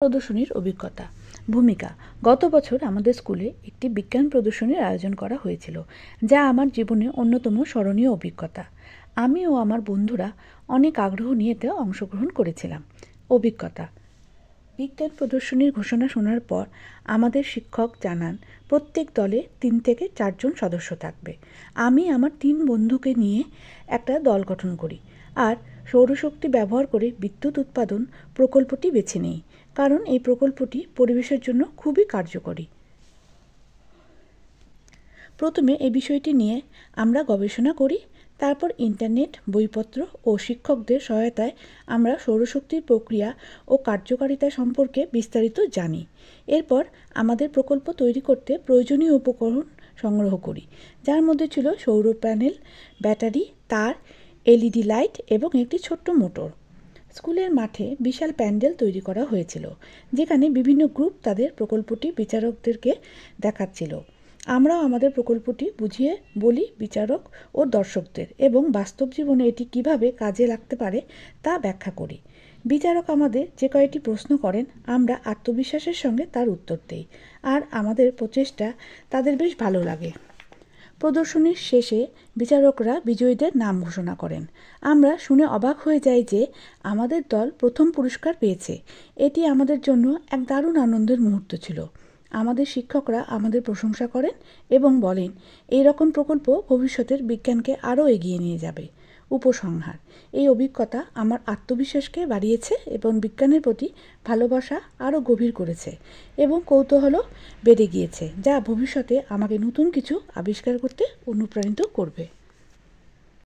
প্রদর্শনীর অভিজ্ঞতা। ভূমিকা। গত বছর আমাদের স্কুলে একটি বিজ্ঞান প্রদর্শনীর আয়োজন করা হয়েছিল, যা আমার জীবনে অন্যতম স্মরণীয় অভিজ্ঞতা। আমি ও আমার বন্ধুরা অনেক আগ্রহ নিয়ে এতে অংশগ্রহণ করেছিলাম। অভিজ্ঞতা। বিজ্ঞান প্রদর্শনীর ঘোষণা শোনার পর আমাদের শিক্ষক জানান প্রত্যেক দলে 3 থেকে 4 জন সদস্য থাকবে। আমি আমার 3 বন্ধুকে নিয়ে একটা দল গঠন করি আর সৌরশক্তি ব্যবহার করে বিদ্যুৎ উৎপাদন প্রকল্পটি বেছে নিই, কারণ এই প্রকল্পটি পরিবেশের জন্য খুবই কার্যকরী। প্রথমে এই বিষয়টি নিয়ে আমরা গবেষণা করি, তারপর ইন্টারনেট, বইপত্র ও শিক্ষকদের সহায়তায় আমরা সৌরশক্তির প্রক্রিয়া ও কার্যকারিতা সম্পর্কে বিস্তারিত জানি। এরপর আমাদের প্রকল্প তৈরি করতে প্রয়োজনীয় উপকরণ সংগ্রহ করি, যার মধ্যে ছিল সৌর প্যানেল, ব্যাটারি, তার, এলইডি লাইট এবং একটি ছোট্ট মোটর। স্কুলের মাঠে বিশাল প্যান্ডেল তৈরি করা হয়েছিল, যেখানে বিভিন্ন গ্রুপ তাদের প্রকল্পটি বিচারকদেরকে দেখাচ্ছিল। আমরাও আমাদের প্রকল্পটি বুঝিয়ে বলি বিচারক ও দর্শকদের, এবং বাস্তব জীবনে এটি কিভাবে কাজে লাগতে পারে তা ব্যাখ্যা করি। বিচারক আমাদের যে কয়েকটি প্রশ্ন করেন, আমরা আত্মবিশ্বাসের সঙ্গে তার উত্তর দেই, আর আমাদের প্রচেষ্টা তাদের বেশ ভালো লাগে। প্রদর্শনীর শেষে বিচারকরা বিজয়ীদের নাম ঘোষণা করেন। আমরা শুনে অবাক হয়ে যাই যে আমাদের দল প্রথম পুরস্কার পেয়েছে। এটি আমাদের জন্য এক দারুণ আনন্দের মুহূর্ত ছিল। আমাদের শিক্ষকরা আমাদের প্রশংসা করেন এবং বলেন এই রকম প্রকল্প ভবিষ্যতের বিজ্ঞানকে আরও এগিয়ে নিয়ে যাবে। উপসংহার। এই অভিজ্ঞতা আমার আত্মবিশ্বাসকে বাড়িয়েছে এবং বিজ্ঞানের প্রতি ভালোবাসা আরও গভীর করেছে, এবং কৌতূহলও বেড়ে গিয়েছে, যা ভবিষ্যতে আমাকে নতুন কিছু আবিষ্কার করতে অনুপ্রাণিত করবে।